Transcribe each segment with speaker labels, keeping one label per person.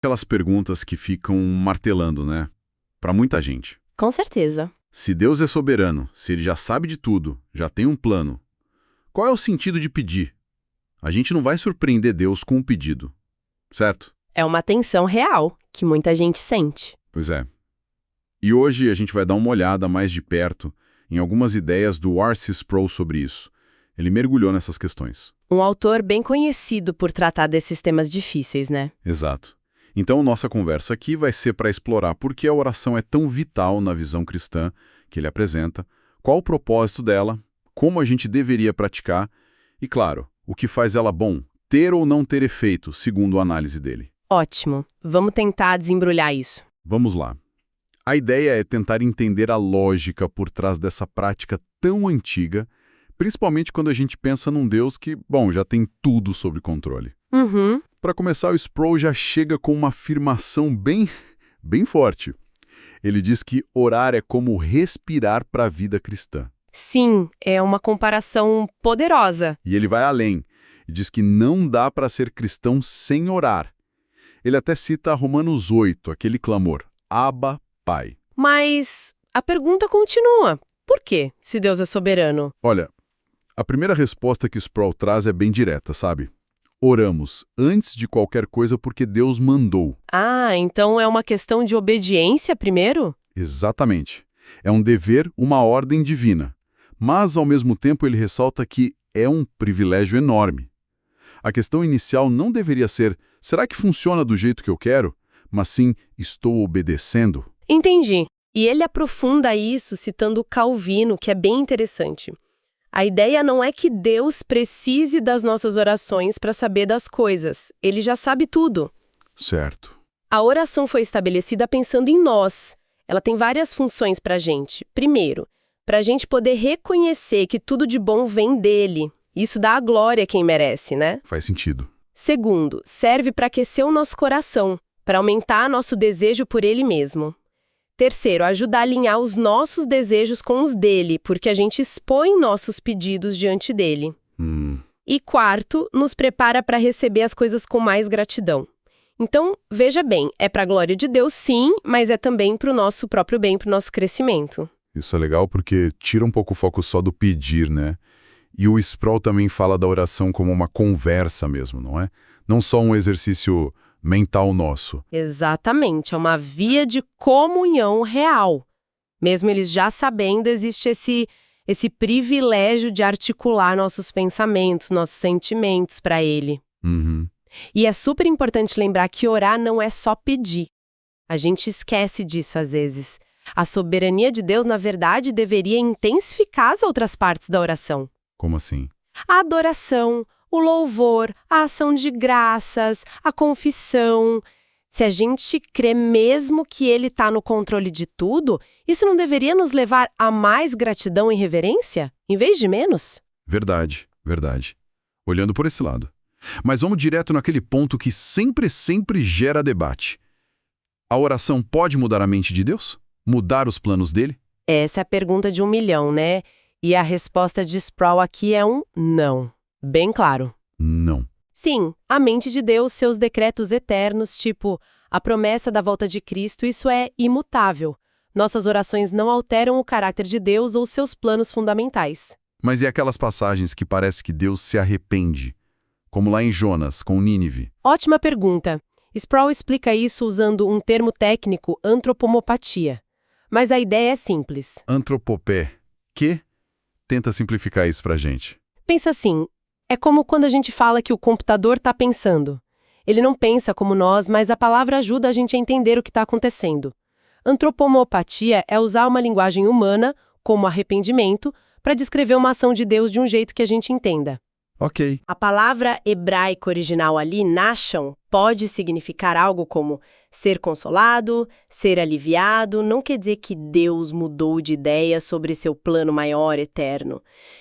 Speaker 1: Aquelas perguntas que ficam martelando, né? Para muita gente.
Speaker 2: Com certeza.
Speaker 1: Se Deus é soberano, se ele já sabe de tudo, já tem um plano, qual é o sentido de pedir? A gente não vai surpreender Deus com um pedido, certo?
Speaker 2: É uma tensão real que muita gente sente.
Speaker 1: Pois é. E hoje a gente vai dar uma olhada mais de perto em algumas ideias do R.C. Sproul sobre isso. Ele mergulhou nessas questões.
Speaker 2: Um autor bem conhecido por tratar desses temas difíceis, né?
Speaker 1: Exato. Então, nossa conversa aqui vai ser para explorar por que a oração é tão vital na visão cristã que ele apresenta, qual o propósito dela, como a gente deveria praticar e, claro, o que faz ela bom, ter ou não ter efeito, segundo a análise dele.
Speaker 2: Ótimo. Vamos tentar desembrulhar isso.
Speaker 1: Vamos lá. A ideia é tentar entender a lógica por trás dessa prática tão antiga, principalmente quando a gente pensa num Deus que, bom, já tem tudo sob controle.
Speaker 2: Uhum.
Speaker 1: Para começar, o Sproul já chega com uma afirmação bem forte. Ele diz que orar é como respirar para a vida cristã.
Speaker 2: Sim, é uma comparação poderosa.
Speaker 1: E ele vai além e diz que não dá para ser cristão sem orar. Ele até cita Romanos 8, aquele clamor, Abba, Pai.
Speaker 2: Mas a pergunta continua. Por quê, se Deus é soberano?
Speaker 1: Olha, a primeira resposta que o Sproul traz é bem direta, sabe? Oramos antes de qualquer coisa porque Deus mandou.
Speaker 2: Ah, então é uma questão de obediência primeiro?
Speaker 1: Exatamente. É um dever, uma ordem divina. Mas, ao mesmo tempo, ele ressalta que é um privilégio enorme. A questão inicial não deveria ser, será que funciona do jeito que eu quero? Mas sim, estou obedecendo?
Speaker 2: Entendi. E ele aprofunda isso citando Calvino, que é bem interessante. A ideia não é que Deus precise das nossas orações para saber das coisas. Ele já sabe tudo.
Speaker 1: Certo.
Speaker 2: A oração foi estabelecida pensando em nós. Ela tem várias funções para a gente. Primeiro, para a gente poder reconhecer que tudo de bom vem dele. Isso dá a glória a quem merece, né?
Speaker 1: Faz sentido.
Speaker 2: Segundo, serve para aquecer o nosso coração, para aumentar nosso desejo por ele mesmo. Terceiro, ajuda a alinhar os nossos desejos com os dele, porque a gente expõe nossos pedidos diante dele. E quarto, nos prepara para receber as coisas com mais gratidão. Então, veja bem, é para a glória de Deus sim, mas é também para o nosso próprio bem, para o nosso crescimento.
Speaker 1: Isso é legal porque tira um pouco o foco só do pedir, né? E o Sproul também fala da oração como uma conversa mesmo, não é? Não só um exercício mental nosso.
Speaker 2: Exatamente, é uma via de comunhão real. Mesmo eles já sabendo, existe esse privilégio de articular nossos pensamentos, nossos sentimentos para ele. E é super importante lembrar que orar não é só pedir. A gente esquece disso às vezes. A soberania de Deus, na verdade, deveria intensificar as outras partes da oração.
Speaker 1: Como assim?
Speaker 2: A adoração, o louvor, a ação de graças, a confissão. Se a gente crê mesmo que ele está no controle de tudo, isso não deveria nos levar a mais gratidão e reverência, em vez de menos?
Speaker 1: Verdade, verdade. Olhando por esse lado. Mas vamos direto naquele ponto que sempre gera debate. A oração pode mudar a mente de Deus? Mudar os planos dele?
Speaker 2: Essa é a pergunta de 1 milhão, né? E a resposta de Sproul aqui é um não. Bem claro.
Speaker 1: Não.
Speaker 2: Sim, a mente de Deus, seus decretos eternos, tipo a promessa da volta de Cristo, isso é imutável. Nossas orações não alteram o caráter de Deus ou seus planos fundamentais.
Speaker 1: Mas e aquelas passagens que parece que Deus se arrepende? Como lá em Jonas, com Nínive.
Speaker 2: Ótima pergunta. Sproul explica isso usando um termo técnico, antropomopatia. Mas a ideia é simples.
Speaker 1: Antropopé. Que? Tenta simplificar isso pra gente.
Speaker 2: Pensa assim, é como quando a gente fala que o computador está pensando. Ele não pensa como nós, mas a palavra ajuda a gente a entender o que está acontecendo. Antropomopatia é usar uma linguagem humana, como arrependimento, para descrever uma ação de Deus de um jeito que a gente entenda.
Speaker 1: Ok.
Speaker 2: A palavra hebraica original ali, nashon, pode significar algo como ser consolado, ser aliviado. Não quer dizer que Deus mudou de ideia sobre seu plano maior eterno.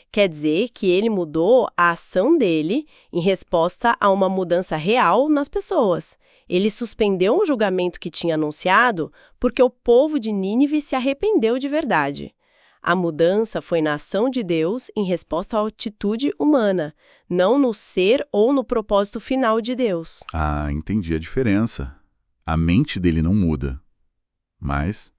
Speaker 2: Quer dizer que ele mudou a ação dele em resposta a uma mudança real nas pessoas. Ele suspendeu um julgamento que tinha anunciado porque o povo de Nínive se arrependeu de verdade. A mudança foi na ação de Deus em resposta à atitude humana, não no ser ou no propósito final de Deus.
Speaker 1: Ah, entendi a diferença. A mente dele não muda. Mas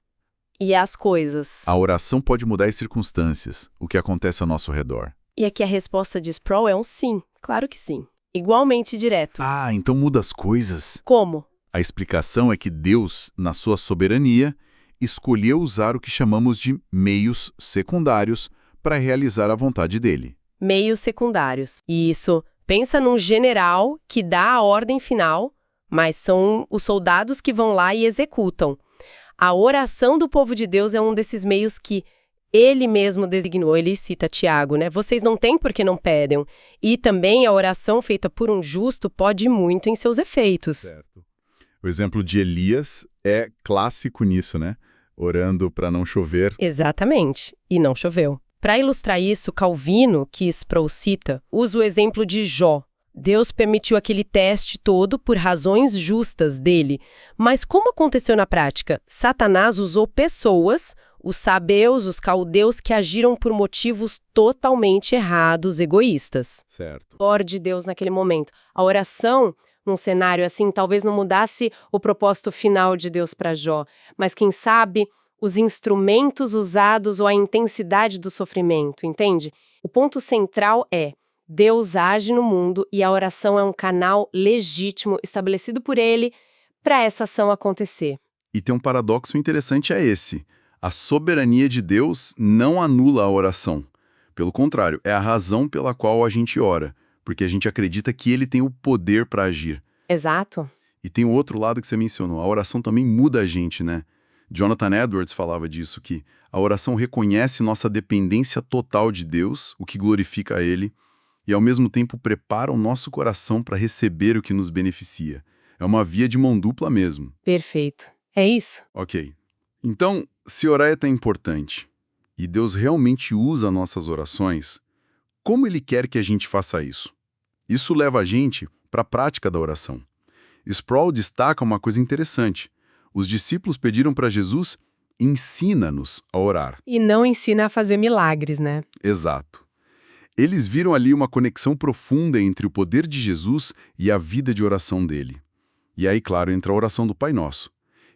Speaker 2: E as coisas?
Speaker 1: a oração pode mudar as circunstâncias, o que acontece ao nosso redor.
Speaker 2: E aqui a resposta de Sproul é um sim, claro que sim. Igualmente direto.
Speaker 1: Ah, então muda as coisas.
Speaker 2: Como?
Speaker 1: A explicação é que Deus, na sua soberania, escolheu usar o que chamamos de meios secundários para realizar a vontade dele.
Speaker 2: Meios secundários. Isso. Pensa num general que dá a ordem final, mas são os soldados que vão lá e executam. A oração do povo de Deus é um desses meios que ele mesmo designou. Ele cita Tiago, né? Vocês não têm porque não pedem. E também a oração feita por um justo pode ir muito em seus efeitos.
Speaker 1: Certo. O exemplo de Elias é clássico nisso, né? Orando para não chover.
Speaker 2: Exatamente. E não choveu. Para ilustrar isso, Calvino, que Sproul cita, usa o exemplo de Jó. Deus permitiu aquele teste todo por razões justas dele. Mas como aconteceu na prática? Satanás usou pessoas, os sabeus, os caldeus, que agiram por motivos totalmente errados, egoístas.
Speaker 1: Certo.
Speaker 2: Glória de Deus naquele momento. A oração, num cenário assim, talvez não mudasse o propósito final de Deus para Jó, mas quem sabe os instrumentos usados ou a intensidade do sofrimento, entende? O ponto central é: Deus age no mundo e a oração é um canal legítimo estabelecido por ele para essa ação acontecer.
Speaker 1: E tem um paradoxo interessante é esse. A soberania de Deus não anula a oração. Pelo contrário, é a razão pela qual a gente ora, porque a gente acredita que ele tem o poder para agir.
Speaker 2: Exato.
Speaker 1: E tem o outro lado que você mencionou, a oração também muda a gente, né? Jonathan Edwards falava disso, que a oração reconhece nossa dependência total de Deus, o que glorifica a ele, e ao mesmo tempo prepara o nosso coração para receber o que nos beneficia. É uma via de mão dupla mesmo.
Speaker 2: Perfeito. É isso.
Speaker 1: Ok. Então, se orar é tão importante, e Deus realmente usa nossas orações, como Ele quer que a gente faça isso? Isso leva a gente para a prática da oração. Sproul destaca uma coisa interessante. Os discípulos pediram para Jesus, ensina-nos a orar.
Speaker 2: E não ensina a fazer milagres, né?
Speaker 1: Exato. Eles viram ali uma conexão profunda entre o poder de Jesus e a vida de oração dele. E aí, claro, entra a oração do Pai Nosso.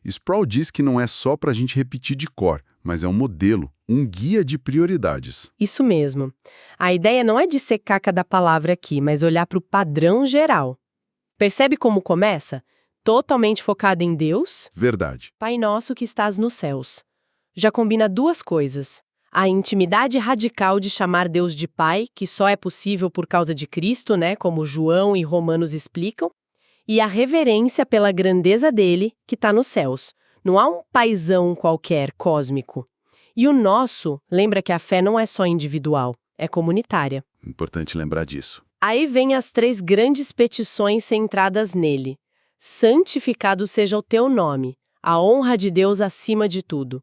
Speaker 1: Sproul diz que não é só para a gente repetir de cor, mas é um modelo, um guia de prioridades.
Speaker 2: Isso mesmo. A ideia não é dissecar cada palavra aqui, mas olhar para o padrão geral. Percebe como começa? Totalmente focado em Deus?
Speaker 1: Verdade.
Speaker 2: Pai Nosso que estás nos céus. Já combina duas coisas. A intimidade radical de chamar Deus de Pai, que só é possível por causa de Cristo, né, como João e Romanos explicam, e a reverência pela grandeza dele, que está nos céus. Não há um paizão qualquer, cósmico. E o nosso, lembra que a fé não é só individual, é comunitária.
Speaker 1: Importante lembrar disso.
Speaker 2: Aí vem as 3 grandes petições centradas nele. Santificado seja o teu nome, a honra de Deus acima de tudo.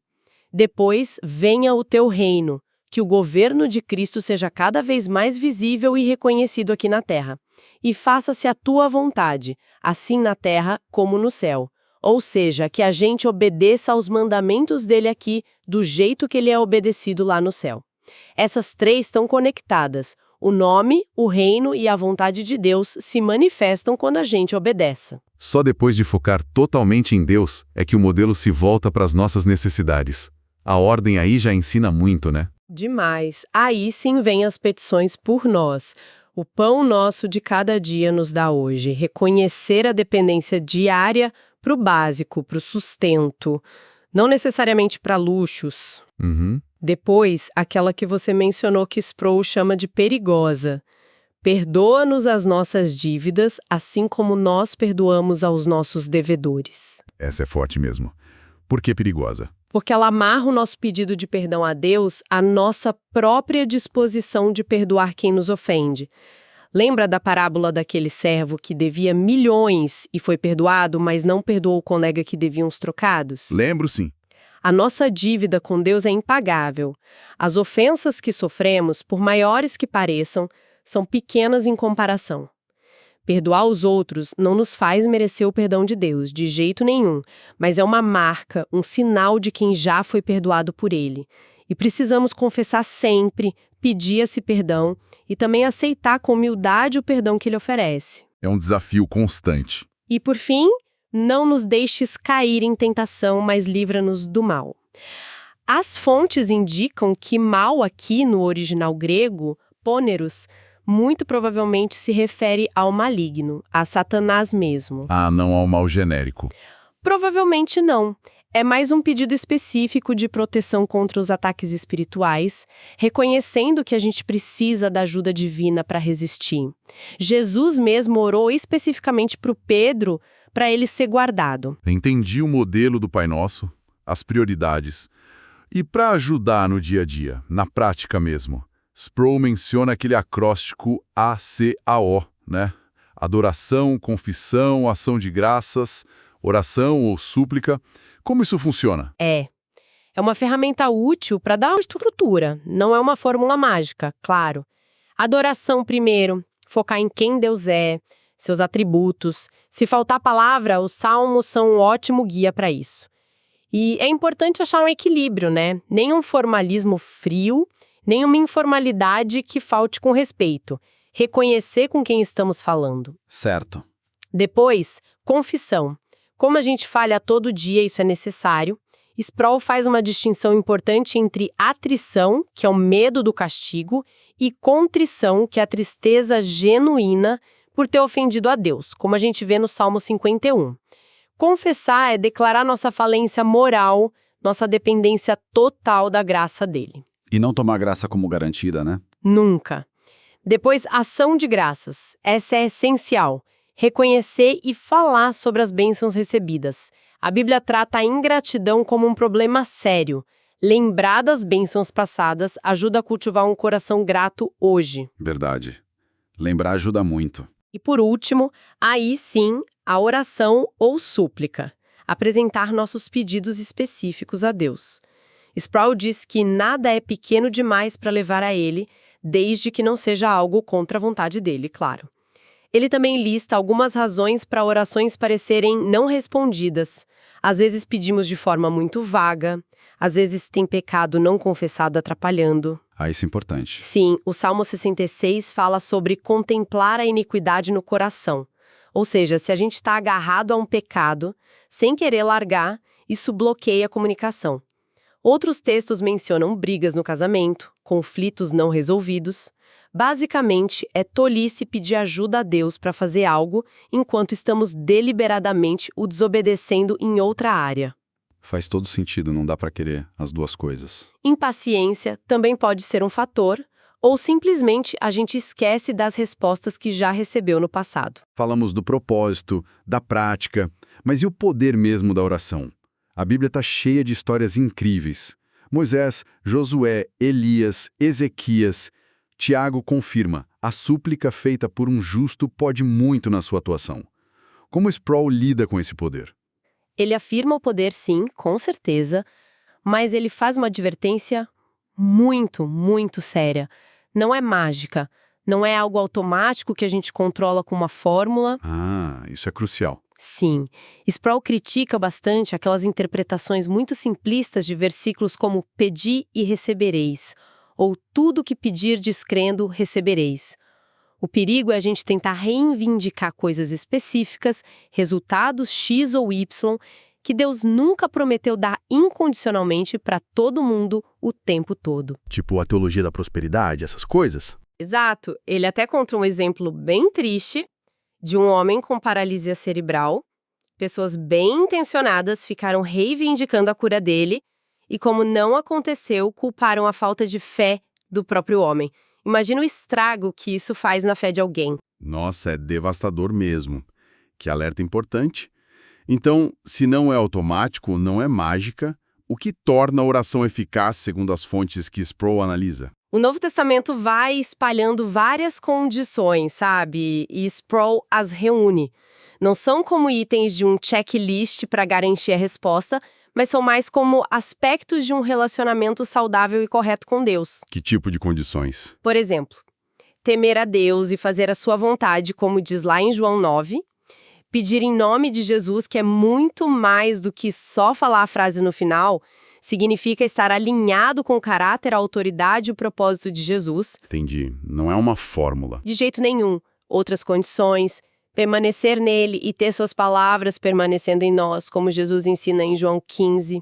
Speaker 2: Depois, venha o teu reino, que o governo de Cristo seja cada vez mais visível e reconhecido aqui na terra. E faça-se a tua vontade, assim na terra como no céu. Ou seja, que a gente obedeça aos mandamentos dele aqui, do jeito que ele é obedecido lá no céu. Essas 3 estão conectadas. O nome, o reino e a vontade de Deus se manifestam quando a gente obedece.
Speaker 1: Só depois de focar totalmente em Deus é que o modelo se volta para as nossas necessidades. A ordem aí já ensina muito, né?
Speaker 2: Demais. Aí sim vem as petições por nós. O pão nosso de cada dia nos dá hoje. Reconhecer a dependência diária para o básico, para o sustento. Não necessariamente para luxos. Depois, aquela que você mencionou que Sproul chama de perigosa. Perdoa-nos as nossas dívidas, assim como nós perdoamos aos nossos devedores.
Speaker 1: Essa é forte mesmo. Por que perigosa?
Speaker 2: Porque ela amarra o nosso pedido de perdão a Deus à nossa própria disposição de perdoar quem nos ofende. Lembra da parábola daquele servo que devia milhões e foi perdoado, mas não perdoou o colega que devia uns trocados?
Speaker 1: Lembro, sim.
Speaker 2: A nossa dívida com Deus é impagável. As ofensas que sofremos, por maiores que pareçam, são pequenas em comparação. Perdoar os outros não nos faz merecer o perdão de Deus, de jeito nenhum, mas é uma marca, um sinal de quem já foi perdoado por Ele. E precisamos confessar sempre, pedir esse perdão e também aceitar com humildade o perdão que Ele oferece.
Speaker 1: É um desafio constante.
Speaker 2: E por fim, não nos deixes cair em tentação, mas livra-nos do mal. As fontes indicam que mal aqui no original grego, pôneros, muito provavelmente se refere ao maligno, a Satanás mesmo.
Speaker 1: Ah, não ao mal genérico.
Speaker 2: Provavelmente não. É mais um pedido específico de proteção contra os ataques espirituais, reconhecendo que a gente precisa da ajuda divina para resistir. Jesus mesmo orou especificamente para o Pedro, para ele ser guardado.
Speaker 1: Entendi o modelo do Pai Nosso, as prioridades. E para ajudar no dia a dia, na prática mesmo, Sproul menciona aquele acróstico ACAO, né? Adoração, confissão, ação de graças, oração ou súplica. Como isso funciona?
Speaker 2: É uma ferramenta útil para dar uma estrutura, não é uma fórmula mágica, claro. Adoração primeiro, focar em quem Deus é, seus atributos. Se faltar palavra, os salmos são um ótimo guia para isso. E é importante achar um equilíbrio, né? Nem um formalismo frio, nem uma informalidade que falte com respeito. Reconhecer com quem estamos falando.
Speaker 1: Certo.
Speaker 2: Depois, confissão. Como a gente falha todo dia, isso é necessário. Sproul faz uma distinção importante entre atrição, que é o medo do castigo, e contrição, que é a tristeza genuína por ter ofendido a Deus, como a gente vê no Salmo 51. Confessar é declarar nossa falência moral, nossa dependência total da graça dele.
Speaker 3: E não tomar graça como garantida, né?
Speaker 2: Nunca. Depois, ação de graças. Essa é essencial. Reconhecer e falar sobre as bênçãos recebidas. A Bíblia trata a ingratidão como um problema sério. Lembrar das bênçãos passadas ajuda a cultivar um coração grato hoje.
Speaker 3: Verdade. Lembrar ajuda muito.
Speaker 2: E por último, aí sim, a oração ou súplica. Apresentar nossos pedidos específicos a Deus. Sproul diz que nada é pequeno demais para levar a Ele, desde que não seja algo contra a vontade dele, claro. Ele também lista algumas razões para orações parecerem não respondidas. Às vezes pedimos de forma muito vaga, às vezes tem pecado não confessado atrapalhando.
Speaker 3: Ah, isso é importante.
Speaker 2: Sim, o Salmo 66 fala sobre contemplar a iniquidade no coração. Ou seja, se a gente está agarrado a um pecado, sem querer largar, isso bloqueia a comunicação. Outros textos mencionam brigas no casamento, conflitos não resolvidos. Basicamente, é tolice pedir ajuda a Deus para fazer algo enquanto estamos deliberadamente o desobedecendo em outra área.
Speaker 3: Faz todo sentido, não dá para querer as duas coisas.
Speaker 2: Impaciência também pode ser um fator, ou simplesmente a gente esquece das respostas que já recebeu no passado.
Speaker 1: Falamos do propósito, da prática, mas e o poder mesmo da oração? A Bíblia está cheia de histórias incríveis. Moisés, Josué, Elias, Ezequias. Tiago confirma, a súplica feita por um justo pode muito na sua atuação. Como Sproul lida com esse poder?
Speaker 2: Ele afirma o poder, sim, com certeza, mas ele faz uma advertência muito, muito séria. Não é mágica, não é algo automático que a gente controla com uma fórmula.
Speaker 1: Ah, isso é crucial.
Speaker 2: Sim, Sproul critica bastante aquelas interpretações muito simplistas de versículos como pedi e recebereis, ou tudo que pedir descrendo, recebereis. O perigo é a gente tentar reivindicar coisas específicas, resultados X ou Y, que Deus nunca prometeu dar incondicionalmente para todo mundo o tempo todo.
Speaker 1: Tipo a teologia da prosperidade, essas coisas?
Speaker 2: Exato. Ele até conta um exemplo bem triste de um homem com paralisia cerebral. Pessoas bem intencionadas ficaram reivindicando a cura dele e, como não aconteceu, culparam a falta de fé do próprio homem. Imagina o estrago que isso faz na fé de alguém.
Speaker 1: Nossa, é devastador mesmo. Que alerta importante. Então, se não é automático, não é mágica, o que torna a oração eficaz segundo as fontes que Sproul analisa?
Speaker 2: O Novo Testamento vai espalhando várias condições, sabe? E Sproul as reúne. Não são como itens de um checklist para garantir a resposta, mas são mais como aspectos de um relacionamento saudável e correto com Deus.
Speaker 1: Que tipo de condições?
Speaker 2: Por exemplo, temer a Deus e fazer a sua vontade, como diz lá em João 9, pedir em nome de Jesus, que é muito mais do que só falar a frase no final, significa estar alinhado com o caráter, a autoridade e o propósito de Jesus.
Speaker 1: Entendi. Não é uma fórmula.
Speaker 2: De jeito nenhum. Outras condições, Permanecer nele e ter suas palavras permanecendo em nós, como Jesus ensina em João 15.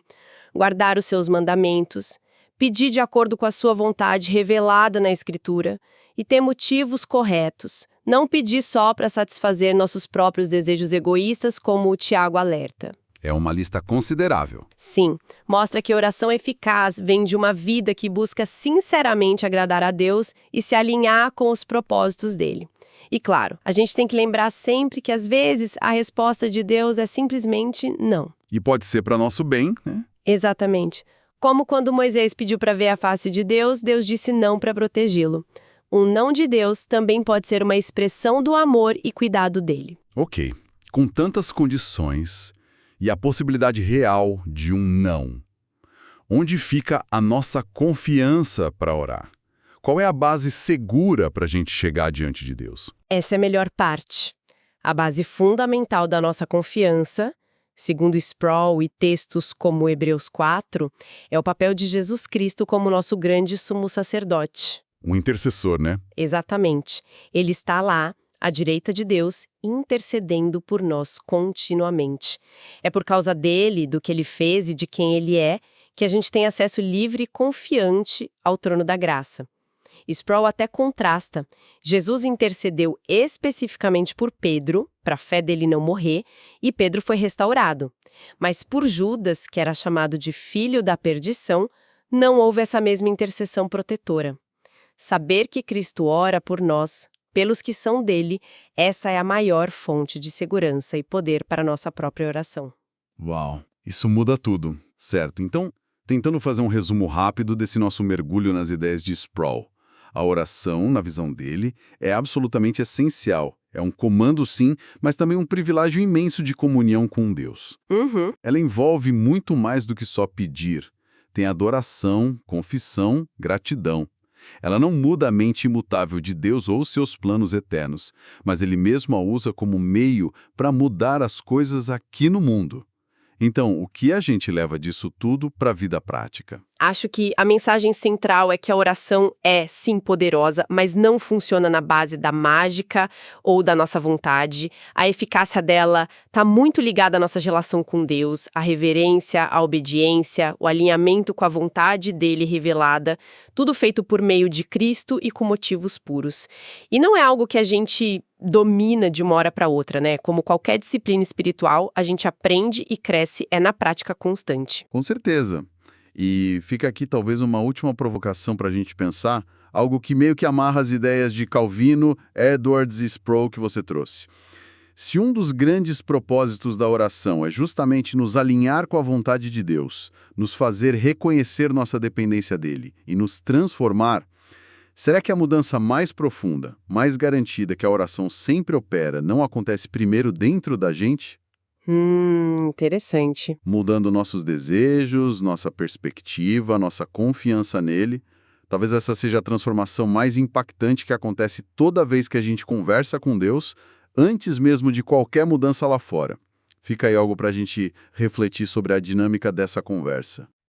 Speaker 2: Guardar os seus mandamentos. Pedir de acordo com a sua vontade revelada na Escritura. E ter motivos corretos. Não pedir só para satisfazer nossos próprios desejos egoístas, como o Tiago alerta.
Speaker 3: É uma lista considerável.
Speaker 2: Sim, mostra que a oração eficaz vem de uma vida que busca sinceramente agradar a Deus e se alinhar com os propósitos dele. E claro, a gente tem que lembrar sempre que às vezes a resposta de Deus é simplesmente não.
Speaker 3: E pode ser para nosso bem, né?
Speaker 2: Exatamente. Como quando Moisés pediu para ver a face de Deus, Deus disse não para protegê-lo. Um não de Deus também pode ser uma expressão do amor e cuidado dele.
Speaker 3: Ok. Com tantas condições e a possibilidade real de um não, onde fica a nossa confiança para orar? Qual é a base segura para a gente chegar diante de Deus?
Speaker 2: Essa é a melhor parte. A base fundamental da nossa confiança, segundo Sproul e textos como Hebreus 4, é o papel de Jesus Cristo como nosso grande sumo sacerdote.
Speaker 3: Um intercessor, né?
Speaker 2: Exatamente. Ele está lá, à direita de Deus, intercedendo por nós continuamente. É por causa dele, do que ele fez e de quem ele é, que a gente tem acesso livre e confiante ao trono da graça. Sproul até contrasta. Jesus intercedeu especificamente por Pedro, para a fé dele não morrer, e Pedro foi restaurado. Mas por Judas, que era chamado de filho da perdição, não houve essa mesma intercessão protetora. Saber que Cristo ora por nós, pelos que são dele, essa é a maior fonte de segurança e poder para a nossa própria oração.
Speaker 3: Uau, isso muda tudo, certo? Então, tentando fazer um resumo rápido desse nosso mergulho nas ideias de Sproul. A oração, na visão dele, é absolutamente essencial. É um comando, sim, mas também um privilégio imenso de comunhão com Deus. Ela envolve muito mais do que só pedir. Tem adoração, confissão, gratidão. Ela não muda a mente imutável de Deus ou seus planos eternos, mas ele mesmo a usa como meio para mudar as coisas aqui no mundo. Então, o que a gente leva disso tudo para a vida prática?
Speaker 2: Acho que a mensagem central é que a oração é, sim, poderosa, mas não funciona na base da mágica ou da nossa vontade. A eficácia dela está muito ligada à nossa relação com Deus, à reverência, à obediência, o alinhamento com a vontade dele revelada, tudo feito por meio de Cristo e com motivos puros. E não é algo que a gente domina de uma hora para outra, né? Como qualquer disciplina espiritual, a gente aprende e cresce na prática constante.
Speaker 3: Com certeza. E fica aqui talvez uma última provocação para a gente pensar, algo que meio que amarra as ideias de Calvino, Edwards e Sproul que você trouxe. Se um dos grandes propósitos da oração é justamente nos alinhar com a vontade de Deus, nos fazer reconhecer nossa dependência dele e nos transformar, será que a mudança mais profunda, mais garantida que a oração sempre opera, não acontece primeiro dentro da gente?
Speaker 2: Interessante.
Speaker 3: Mudando nossos desejos, nossa perspectiva, nossa confiança nele. Talvez essa seja a transformação mais impactante que acontece toda vez que a gente conversa com Deus, antes mesmo de qualquer mudança lá fora. Fica aí algo para a gente refletir sobre a dinâmica dessa conversa.